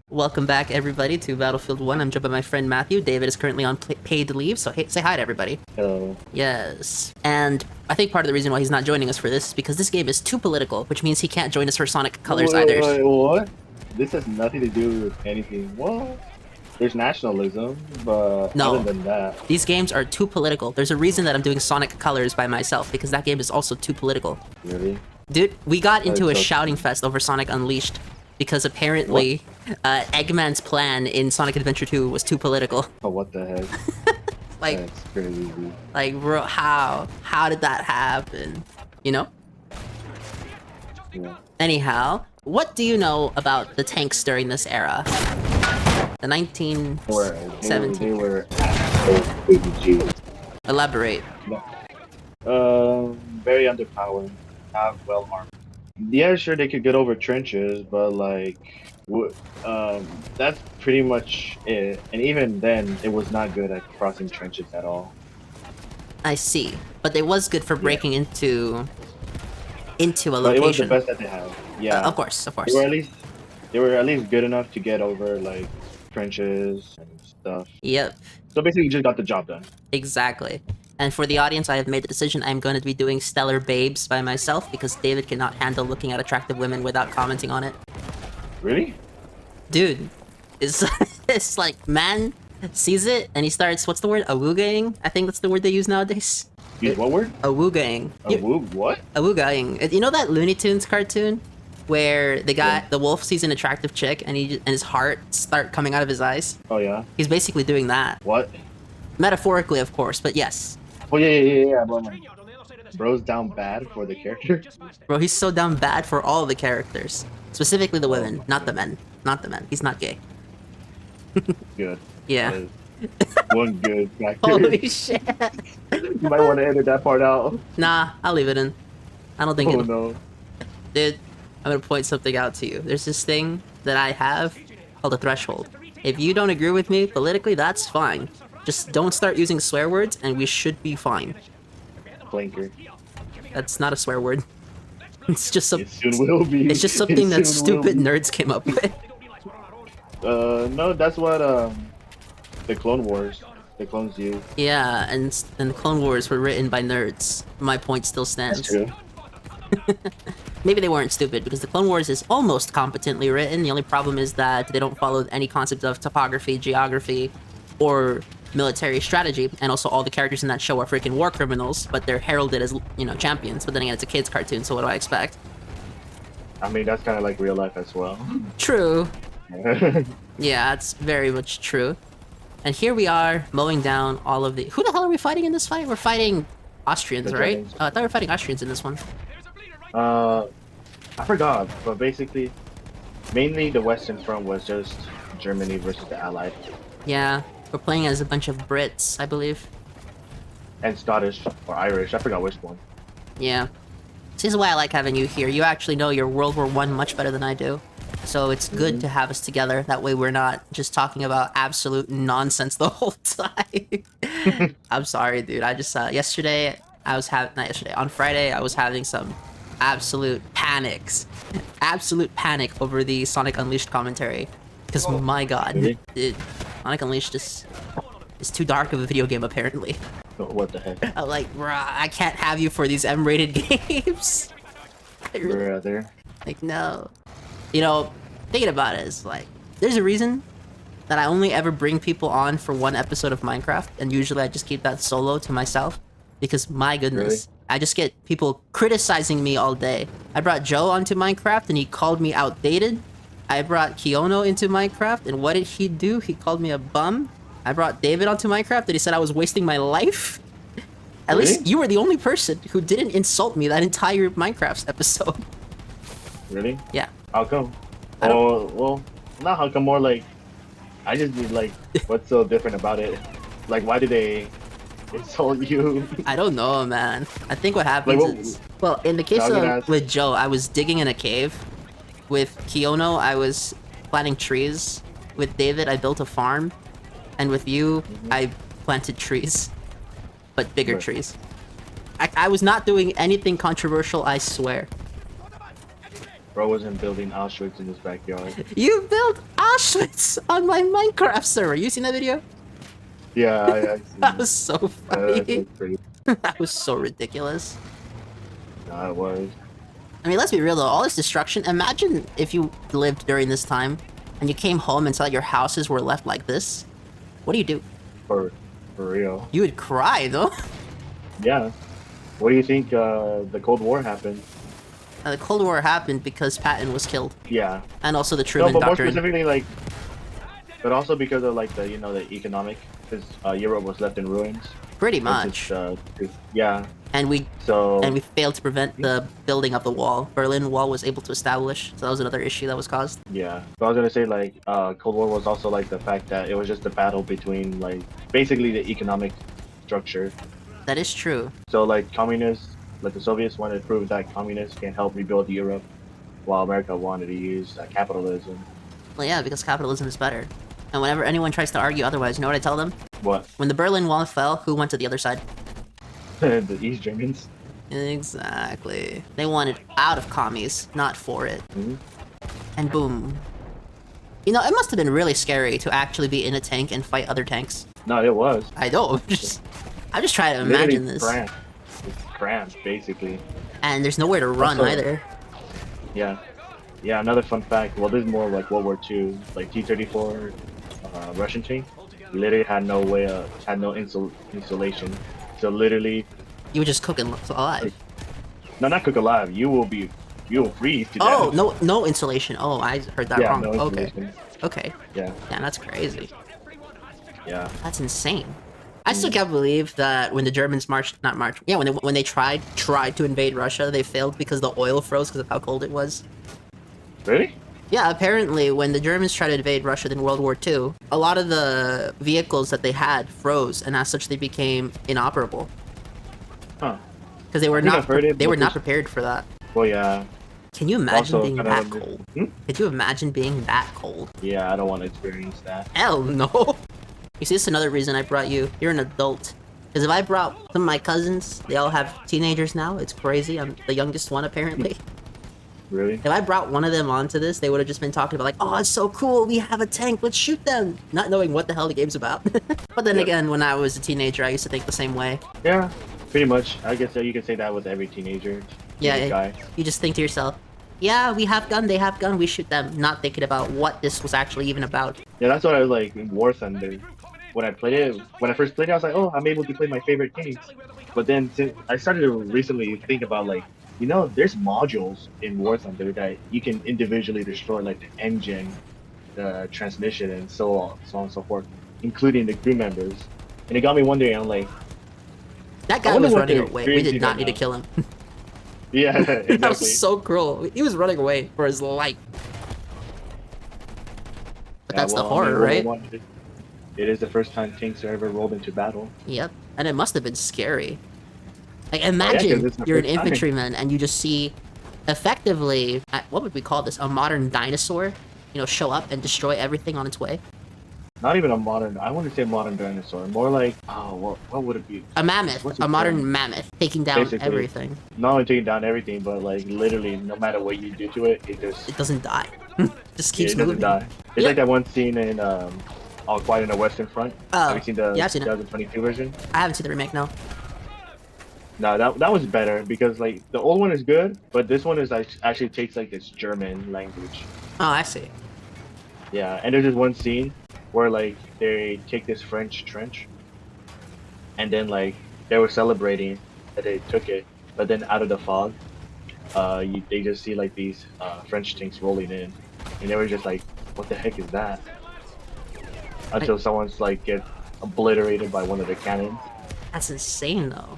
Welcome back, everybody, to Battlefield 1. I'm joined by my friend Matthew. David is currently on paid leave, so say hi to everybody. Hello. Yes. And I think part of the reason why he's not joining us for this is because this game is too political, which means he can't join us for Sonic Colors either. Wait, what? This has nothing to do with anything. Well, there's nationalism, but No. other than that... These games are too political. There's a reason that I'm doing Sonic Colors by myself, because that game is also too political. Really? Dude, we got into a so shouting fest over Sonic Unleashed, because apparently Eggman's plan in Sonic Adventure 2 was too political. Oh, what the heck? Like, That's crazy. like, bro, how did that happen? You know? Yeah. Anyhow, what do you know about the tanks during this era? The 1917. They were ABG. Elaborate. Very underpowered, not well armed. Yeah, sure, they could get over trenches, but like, that's pretty much it. And even then, it was not good at crossing trenches at all. I see. But it was good for breaking into a location. But it was the best that they had. Yeah. Of course. They were at least good enough to get over like trenches and stuff. Yep. So basically, you just got the job done. Exactly. And for the audience, I have made the decision I'm going to be doing Stellar Babes by myself because David cannot handle looking at attractive women without commenting on it. Really? Dude, it's like, man sees it and he starts, what's the word? Awoogaing? I think that's the word they use nowadays. Use what word? Awoogaing. What? Awoogaing. You know that Looney Tunes cartoon where the wolf sees an attractive chick and his heart start coming out of his eyes? Oh yeah. He's basically doing that. What? Metaphorically, of course, but yes. Oh yeah. Bro's down bad for the character. Bro, he's so down bad for all the characters. Specifically the women, not the men. Not the men. He's not gay. Good. Yeah. One good factor. Holy shit. You might want to edit that part out. Nah, I'll leave it in. I don't think Oh it'll... no. Dude, I'm gonna point something out to you. There's this thing that I have called a threshold. If you don't agree with me politically, that's fine. Just don't start using swear words and we should be fine. Blinker. That's not a swear word. It's just some... It soon will be. It's just something that soon will stupid be. nerds came up with. No, that's what the Clone Wars, the clones use. Yeah, and the Clone Wars were written by nerds. My point still stands. That's true. Maybe they weren't stupid, because the Clone Wars is almost competently written. The only problem is that they don't follow any concept of topography, geography, or military strategy. And also all the characters in that show are freaking war criminals, but they're heralded as, you know, champions. But then again, it's a kid's cartoon, so what do I expect? I mean, that's kind of like real life as well. True. Yeah, that's very much true. And here we are, mowing down all of the... Who the hell are we fighting in this fight? We're fighting Austrians, The right? Germans. I thought we were fighting Austrians in this one. I forgot, but basically, mainly the Western Front was just Germany versus the Allied. Yeah, we're playing as a bunch of Brits, I believe. And Scottish or Irish, I forgot which one. Yeah. This is why I like having you here. You actually know your World War I much better than I do. So it's good to have us together. That way we're not just talking about absolute nonsense the whole time. I'm sorry, dude. I just, yesterday, on Friday, I was having some absolute panic over the Sonic Unleashed commentary. Because, my god, Really? Sonic Unleashed is too dark of a video game, apparently. What the heck? I'm like, bruh, I can't have you for these M-rated games. I really- We're there. like, no. You know, thinking about it is like, there's a reason that I only ever bring people on for one episode of Minecraft, and usually I just keep that solo to myself. Because, my goodness, I just get people criticizing me all day. I brought Joe onto Minecraft, and he called me outdated. I brought Kiono into Minecraft, and what did he do? He called me a bum. I brought David onto Minecraft, and he said I was wasting my life. At Really? least you were the only person who didn't insult me that entire Minecraft episode. Really? Yeah. How come? I don't- Oh, well, not how come, more like, I just need, like, what's so different about it? Like, why did they insult you? I don't know, man. I think what happens Like, what- is... Well, in the case I was gonna of ask- with Joe, I was digging in a cave. With Kiono, I was planting trees. With David, I built a farm. And with you, I planted trees. But bigger Right. trees. I was not doing anything controversial, I swear. Bro wasn't building Auschwitz in his backyard. You built Auschwitz on my Minecraft server. You seen that video? Yeah, I see. That was so That's funny. like pretty. That was so ridiculous. Nah, it was. I mean, let's be real though. All this destruction. Imagine if you lived during this time, and you came home and saw your houses were left like this. What do you do? For real. You would cry though. Yeah. What do you think the Cold War happened? The Cold War happened because Patton was killed, Yeah. and also the No, Truman but more Doctrine. specifically, like, but also because of like the the economic, because Europe was left in ruins. Pretty It's much. just, yeah. And we So failed to prevent the building of the wall. Berlin Wall was able to establish, so that was another issue that was caused. yeah. So I was gonna say like Cold War was also like the fact that it was just a battle between like basically the economic structure. That is true. So like communists, like the Soviets wanted to prove that communists can help rebuild Europe, while America wanted to use capitalism. Well, yeah, because capitalism is better. And whenever anyone tries to argue otherwise, you know what I tell them? What? When the Berlin Wall fell, who went to the other side? The East Germans. Exactly. They wanted out of commies, not for it. Mhm. And boom. You know, it must have been really scary to actually be in a tank and fight other tanks. No, it was. I know. I'm just trying to imagine Literally this. cramped. It's cramped, basically. And there's nowhere to run Also- either. Yeah. Yeah, another fun fact. Well, this is more like World War II. Like T-34 Russian tank literally had no insulation. So literally, You were just cooking alive. no, not cook alive. You will freeze to death. Oh, no insulation. Oh, I heard that Yeah, wrong. no Okay. insulation. Okay. Yeah, Yeah, that's crazy. yeah. That's insane. I still can't believe that when the Germans when they tried to invade Russia, they failed because the oil froze because of how cold it was. Really? Yeah, apparently when the Germans tried to invade Russia in World War II, a lot of the vehicles that they had froze, and as such they became inoperable Huh. because they were think not I've heard it, they were but not there's- prepared for that. Well, yeah. Can you imagine Also, being kinda that under- cold? Hmm? Could you imagine being that cold? Yeah, I don't want to experience that. Hell no. You see, this is another reason I brought you. You're an adult. Because if I brought some of my cousins, they all have teenagers now. It's crazy. I'm the youngest one, apparently. Really? If I brought one of them onto this, they would have just been talking about like, oh, it's so cool. We have a tank. Let's shoot them. Not knowing what the hell the game's about. But then Yeah. again, when I was a teenager, I used to think the same way. Yeah, pretty much. I guess you could say that with every teenager. Yeah, teenage guy. You just think to yourself, yeah, we have gun, they have gun, we shoot them. Not thinking about what this was actually even about. Yeah, that's what I was like in War Thunder. When I played it, when I first played it, I was like, oh, I'm able to play my favorite games. But then since I started to recently think about like, there's modules in War Thunder that you can individually destroy, like the engine, the transmission, and so on and so forth, including the crew members. And it got me wondering, I'm like, That I guy wonder was what running they're away. We did experiencing not right need to now. kill him. yeah, exactly. That was so cruel. He was running away for his life. But Yeah, that's well, the I mean, horror, World right? War I, it is the first time tanks are ever rolled into battle. Yep. And it must have been scary. Like, 'cause imagine it's the you're an first time. infantryman and you just see, effectively, what would we call this? A modern dinosaur, show up and destroy everything on its way. Not even a modern. I wouldn't say modern dinosaur. More like, what would it be? A mammoth, What's a it modern called? mammoth, taking down Basically. everything. Not only taking down everything, but like literally, no matter what you do to it, it just It doesn't die. Just yeah, keeps it doesn't moving. die. It's Yeah. like that one scene in All Quiet on the Western Front. Oh, Have you seen the yeah, I've seen it. 2022 version? I haven't seen the remake, no. No, that was better because like the old one is good, but this one is like actually takes like this German language. Oh, I see. Yeah, and there's this one scene where like they take this French trench, and then like they were celebrating that they took it, but then out of the fog, they just see like these French tanks rolling in, and they were just like, "What the heck is that?" Until someone's like get obliterated by one of the cannons. That's insane, though.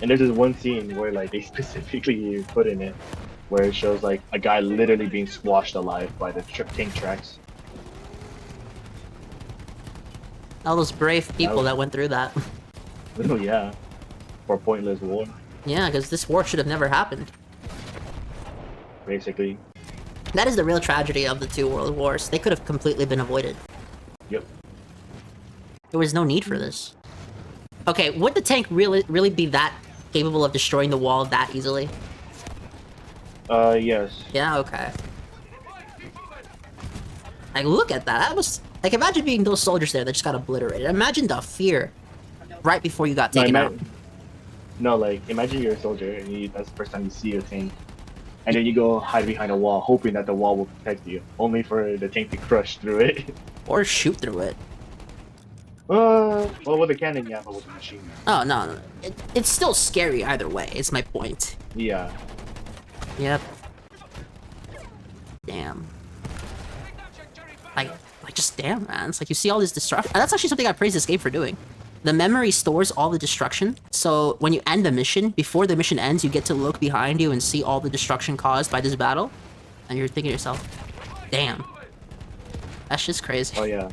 And there's this one scene where like they specifically put in it, where it shows like a guy literally being squashed alive by the tank tracks. All those brave people that went through that. Oh yeah, for a pointless war, Yeah, because this war should have never happened. basically. That is the real tragedy of the two world wars. They could have completely been avoided. Yep. There was no need for this. Okay, would the tank really be that capable of destroying the wall that easily? Yes. Yeah, okay. Like, look at that. That was like, imagine being those soldiers there that just got obliterated. Imagine the fear right before you got No, taken out. no, like imagine you're a soldier and that's the first time you see a tank, and then you go hide behind a wall, hoping that the wall will protect you, only for the tank to crush through it. Or shoot through it. Well, with a cannon, yeah, but with a machine gun. Oh, no, no. It's still scary either way, is my point. Yeah. Yep. Damn. Like, just damn, man. It's like you see all this destruction. And that's actually something I praise this game for doing. The memory stores all the destruction, so when you end the mission, before the mission ends, you get to look behind you and see all the destruction caused by this battle, and you're thinking to yourself, damn. That's just crazy. Oh yeah.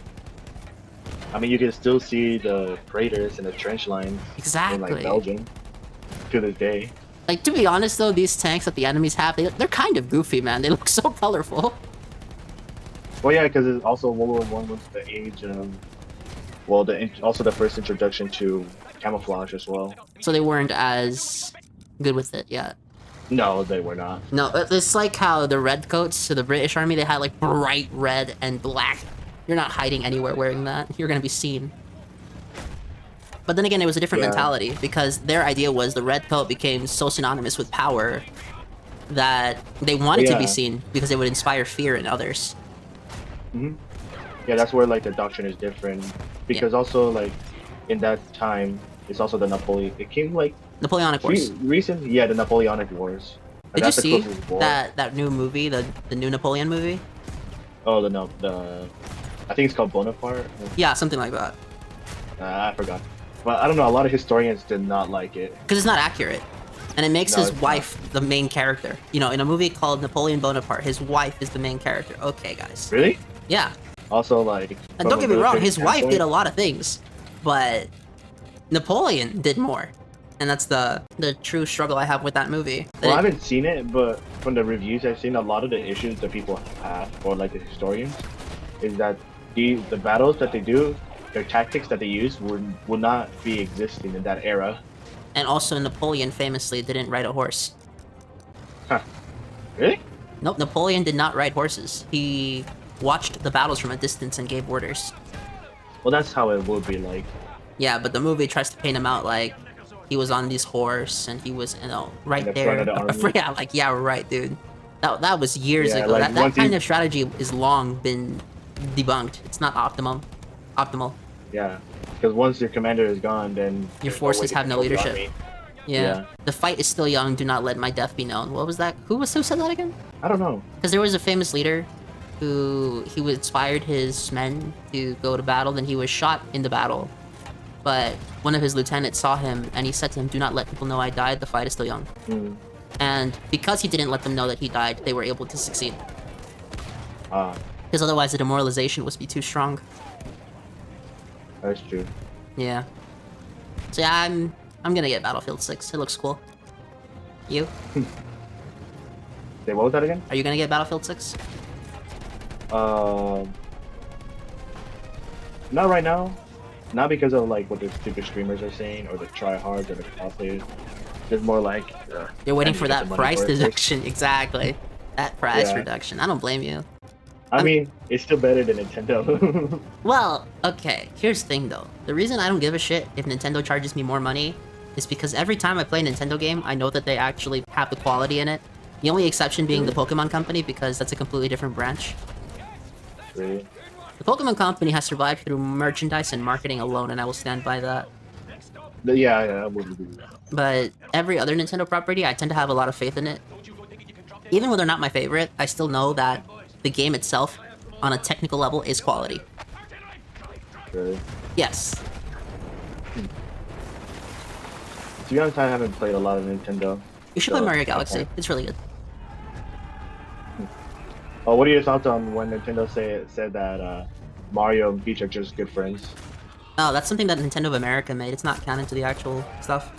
I mean, you can still see the craters and the trench lines in Exactly. like Belgium to this day. Like, to be honest though, these tanks that the enemies have, they're kind of goofy, man. They look so colorful. Well, yeah, because it's also World War I was the age of, well, also the first introduction to camouflage as well. So they weren't as good with it yet. No, they were not. No, it's like how the redcoats to the British army, they had like bright red and black. You're not hiding anywhere wearing that. You're gonna be seen. But then again, it was a different Yeah. mentality because their idea was the redcoat became so synonymous with power that they wanted to be Yeah. seen because it would inspire fear in others. Yeah, that's where like the doctrine is different. Because also like in that time, it's also the Napoleon. It came like Napoleonic Wars. recent. Yeah, the Napoleonic Wars. And Did you that's the see closest war. that new movie, the new Napoleon movie? Oh, I think it's called Bonaparte. Yeah, something like that. I forgot. But I don't know. A lot of historians did not like it. Because it's not accurate. And it makes No, his it's wife the main character. You know, in a movie called Napoleon Bonaparte, his wife is the main character. Okay, guys. Really? Yeah. Also, like. And from don't a get me wrong, military his wife standpoint- did a lot of things. But Napoleon did more. And that's the true struggle I have with that movie. That Well, I it- haven't seen it, but from the reviews I've seen, a lot of the issues that people have, or like the historians, is that the battles that they do, their tactics that they use would not be existing in that era. and also Napoleon famously didn't ride a horse. Huh. Really? Nope, Napoleon did not ride horses. He watched the battles from a distance and gave orders. Well, that's how it would be like. Yeah, but the movie tries to paint him out like he was on this horse and he was, you know, right In the there. front of the army. Yeah, like, yeah, right, dude. That was years Yeah, ago. like, That once kind you- of strategy is long been debunked. It's not optimal. Yeah. Because once your commander is gone, then Your there's no forces way to have no control the leadership. army. Yeah. Yeah. The fight is still young. Do not let my death be known. What was that? Who said that again? I don't know. Because there was a famous leader who inspired his men to go to battle, then he was shot in the battle. But one of his lieutenants saw him and he said to him, "Do not let people know I died. The fight is still young." Hmm. And because he didn't let them know that he died, they were able to succeed. Ah, Because otherwise the demoralization would be too strong. that's true. Yeah. So yeah, I'm gonna get Battlefield 6. It looks cool. You? Say, what was that again? Are you gonna get Battlefield 6? Not right now. Not because of like what the stupid streamers are saying or the tryhards or the cosplayers. Just more like You're waiting I need for to get that the money price for it first. deduction. Exactly. That price Yeah. reduction. I don't blame you. I mean, it's still better than Nintendo. Well, okay, here's the thing though. The reason I don't give a shit if Nintendo charges me more money is because every time I play a Nintendo game, I know that they actually have the quality in it. The only exception being the Pokemon Company, because that's a completely different branch. Really? The Pokemon Company has survived through merchandise and marketing alone, and I will stand by that. Yeah, I would agree with that. But every other Nintendo property, I tend to have a lot of faith in it. Even when they're not my favorite, I still know that the game itself, on a technical level, is quality. Really? Yes. To be honest, I haven't played a lot of Nintendo. You should So, play Mario Galaxy. okay. It's really good. Oh, what are your thoughts on when Nintendo said that Mario and Peach are just good friends? Oh, that's something that Nintendo of America made. It's not canon to the actual stuff.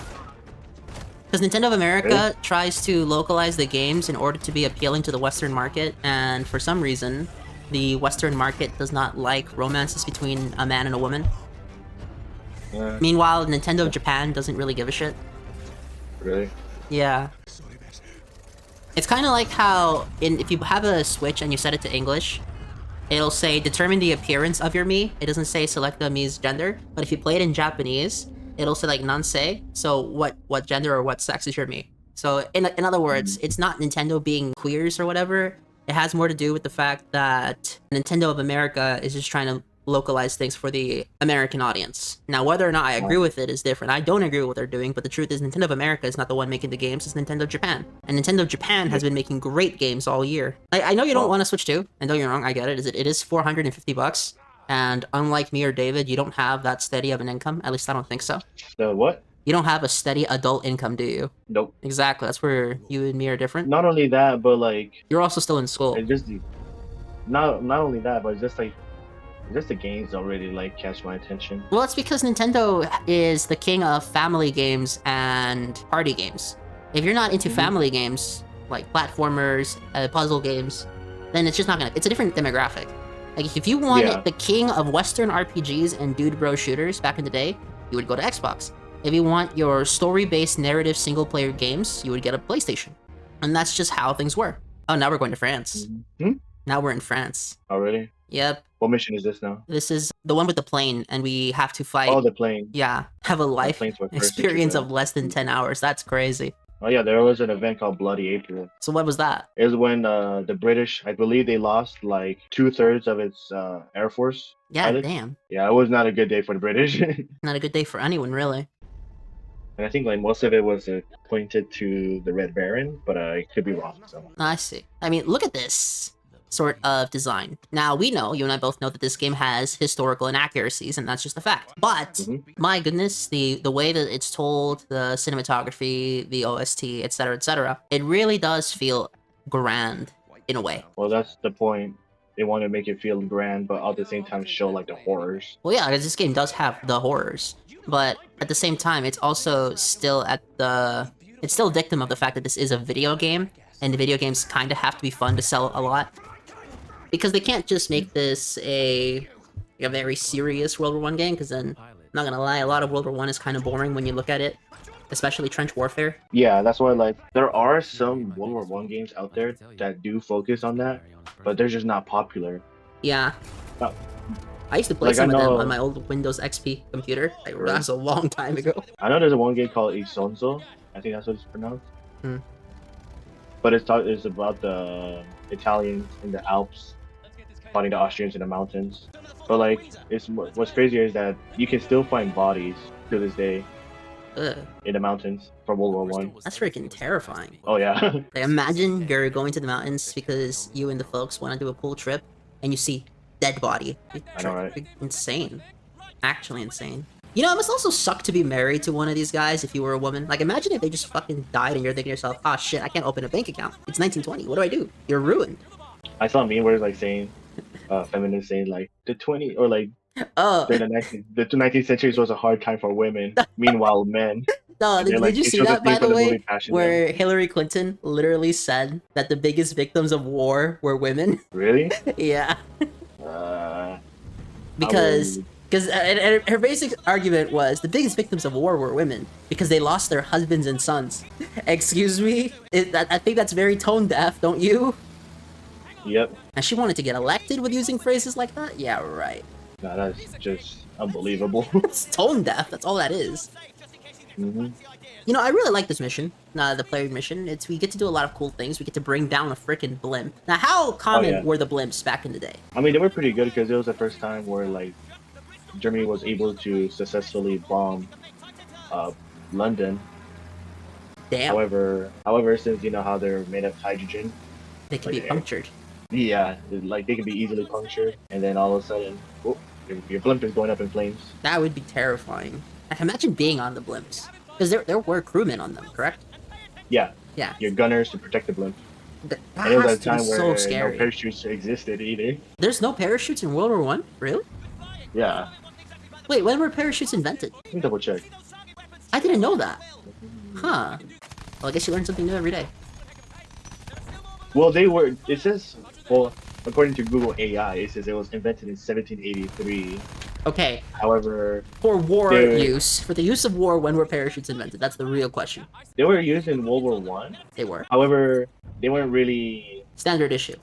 Because Nintendo of America Really? tries to localize the games in order to be appealing to the Western market, and for some reason, the Western market does not like romances between a man and a woman. Yeah, Meanwhile, Nintendo of Japan doesn't really give a shit. really? Yeah. It's kind of like how, if you have a Switch and you set it to English, it'll say determine the appearance of your Mii. It doesn't say select the Mii's gender, but if you play it in Japanese, it'll say like nansei. So what gender or what sex is your Mii? So in other words, it's not Nintendo being queers or whatever. It has more to do with the fact that Nintendo of America is just trying to localize things for the American audience. Now, whether or not I agree with it is different. I don't agree with what they're doing, but the truth is Nintendo of America is not the one making the games, it's Nintendo of Japan. And Nintendo of Japan has been making great games all year. I know you don't want to Switch 2, and don't get me wrong, I get it. It is $450, and unlike me or David, you don't have that steady of an income. At least I don't think so. The what? You don't have a steady adult income, do you? Nope. Exactly, that's where you and me are different. Not only that, but like You're also still in school. it just not only that, but it's just like just the games don't really like catch my attention. Well, it's because Nintendo is the king of family games and party games. If you're not into family games, like platformers, puzzle games, then it's just not gonna. It's a different demographic. Like if you wanted the king of Western RPGs and dude bro shooters back in the day, you would go to Xbox. If you want your story-based narrative single-player games, you would get a PlayStation. And that's just how things were. Oh, now we're going to France. Now we're in France. Already? Yep. What mission is this now? This is the one with the plane, and we have to fight. Oh, the plane. Yeah, have a life planes were first experience introduced. of less than 10 hours. That's crazy. Oh yeah, there was an event called Bloody April. So what was that? It was when the British, I believe, they lost like 2/3 of its air force. Yeah, pilots. damn. Yeah, it was not a good day for the British. Not a good day for anyone, really. And I think like most of it was pointed to the Red Baron, but I could be wrong. So I see. I mean, look at this sort of design. Now, we know, you and I both know that this game has historical inaccuracies, and that's just a fact. But, my goodness, the way that it's told, the cinematography, the OST, etc., it really does feel grand in a way. well, that's the point. They want to make it feel grand, but at the same time show like the horrors. Well, yeah, because this game does have the horrors, but at the same time, it's also still it's still a victim of the fact that this is a video game, and the video games kind of have to be fun to sell a lot. Because they can't just make this a very serious World War I game, because then, I'm not gonna lie, a lot of World War I is kind of boring when you look at it, especially Trench Warfare. Yeah, that's why like there are some World War One games out there that do focus on that, but they're just not popular. Yeah. Oh. I used to play Like, some I of them know- on my old Windows XP computer. Like, that was a long time ago. I know there's a one game called Isonzo. I think that's what it's pronounced. Hmm. But it's about the Italians in the Alps fighting the Austrians in the mountains. But like, what's crazier is that you can still find bodies to this day Ugh, in the mountains from World War One. that's freaking terrifying. Oh yeah. Like, imagine you're going to the mountains because you and the folks want to do a cool trip, and you see dead body. I know, right? Insane. Actually insane. You know, it must also suck to be married to one of these guys if you were a woman. Like, imagine if they just fucking died and you're thinking to yourself, ah, shit, I can't open a bank account. It's 1920. What do I do? You're ruined. I saw a meme where it's like saying, feminists saying like the 20 or like Oh, the 19th century was a hard time for women. Meanwhile, men. no, they're like, did you it see shows a that, by theme the from the movie way? Passion, Where Hillary Clinton literally said that the biggest victims of war were women? Really? Yeah. Uh, Because her basic argument was the biggest victims of war were women because they lost their husbands and sons. Excuse me? I think that's very tone deaf, don't you? Yep. And she wanted to get elected with using phrases like that? Yeah, right. Nah, that's just unbelievable. It's tone deaf, that's all that is. hmm You know, I really like this mission, the player mission. We get to do a lot of cool things. We get to bring down a freaking blimp. Now, how common yeah. were the blimps back in the day? I mean, they were pretty good because it was the first time where like Germany was able to successfully bomb London. Damn, However, since you know how they're made of hydrogen, they can be like, punctured. yeah, like they can be easily punctured, and then all of a sudden, oh, your blimp is going up in flames. That would be terrifying. Like, imagine being on the blimps. Because there were crewmen on them, correct? Yeah, Yeah. your gunners to protect the blimp. That And it was has at a to be time where so no scary. parachutes existed either. There's no parachutes in World War One? Really? Yeah, Wait, when were parachutes invented? let me double check. I didn't know that. Huh. Well, I guess you learn something new every day. Well, they were. It says, well, according to Google AI, it says it was invented in 1783. Okay, However, for war They're- use, for the use of war, when were parachutes invented? That's the real question. they were used in World War One. They were. However, they weren't really. Standard issue.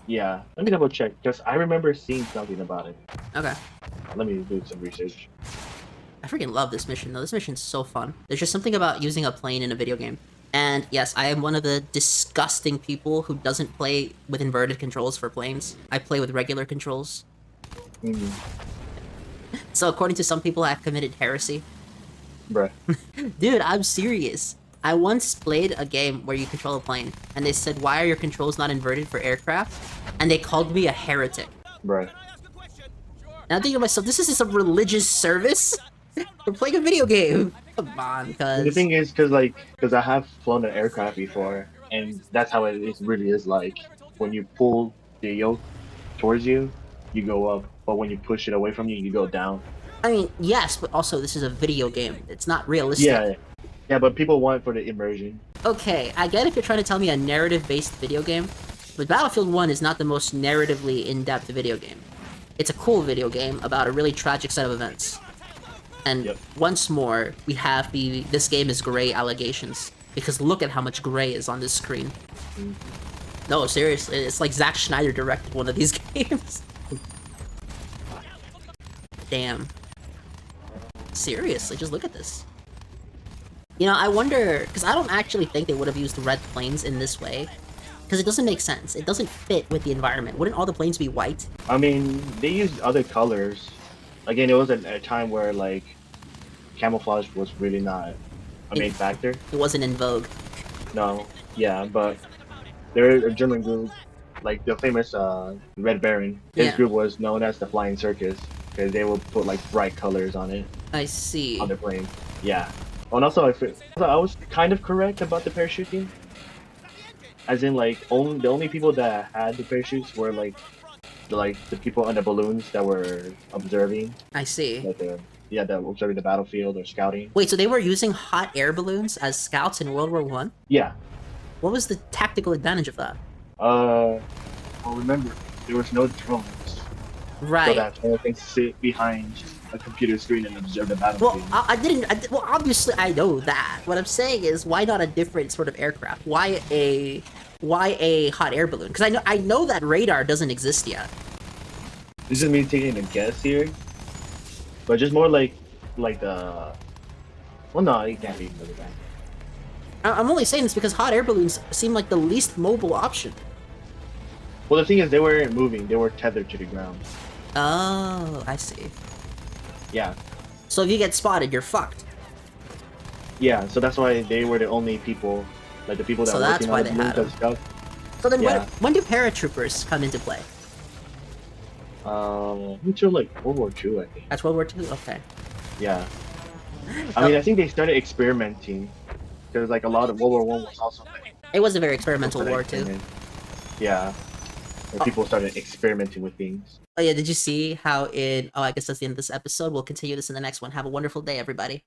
Yeah, let me double check because I remember seeing something about it. Okay. Let me do some research. I freaking love this mission though. This mission's so fun. There's just something about using a plane in a video game. And yes, I am one of the disgusting people who doesn't play with inverted controls for planes. I play with regular controls. Mm, So according to some people, I've committed heresy. bruh. Dude, I'm serious. I once played a game where you control a plane, and they said, "Why are your controls not inverted for aircraft?" And they called me a heretic. Bruh. And I'm thinking to myself, this is a religious service? We're playing a video game. Come on, And the cuz. thing is, because I have flown an aircraft before, and that's how it really is like. When you pull the yoke towards you, you go up, but when you push it away from you, you go down. I mean, yes, but also this is a video game. It's not realistic. Yeah, yeah, but people want it for the immersion. Okay, I get if you're trying to tell me a narrative-based video game, but Battlefield 1 is not the most narratively in-depth video game. It's a cool video game about a really tragic set of events. And Yep. once more, we have the "this game is gray" allegations. Because look at how much gray is on this screen. Mm. No, seriously, it's like Zack Schneider directed one of these games. Damn. Seriously, just look at this. You know, I wonder, because I don't actually think they would have used red planes in this way. Because it doesn't make sense. It doesn't fit with the environment. Wouldn't all the planes be white? I mean, they used other colors. Again, it was a time where like camouflage was really not a main factor. It wasn't in vogue. No, yeah, but they're a German group, like the famous Red Baron. His Yeah. group was known as the Flying Circus because they would put like bright colors on it I see. on their plane. Yeah. Oh, and also I was kind of correct about the parachuting. As in, like, the only people that had the parachutes were like the people on the balloons that were observing, I see. like that were observing the battlefield or scouting. Wait, so they were using hot air balloons as scouts in World War One? Yeah. What was the tactical advantage of that? Well, remember there was no drones, so Right. that no one can sit behind a computer screen and observe the Well, battlefield. well, obviously I know that. What I'm saying is, why not a different sort of aircraft? Why a hot air balloon? Because I know that radar doesn't exist yet. This is me taking a guess here, but just more like the. Well, no, it can't be really bad. I'm only saying this because hot air balloons seem like the least mobile option. Well, the thing is, they weren't moving; they were tethered to the ground. Oh, I see. Yeah, So if you get spotted, you're fucked. yeah. So that's why they were the only people, like the people that So were that's working why on they the had balloons and stuff. So then Yeah. when do paratroopers come into play? Until like World War II, I think. That's World War II? Okay. Yeah. I mean, I think they started experimenting because like a lot of World War One was also like It was a very experimental started war too. experimenting. Yeah. And people started experimenting with things. Oh yeah, did you see how in... Oh, I guess that's the end of this episode. We'll continue this in the next one. Have a wonderful day, everybody.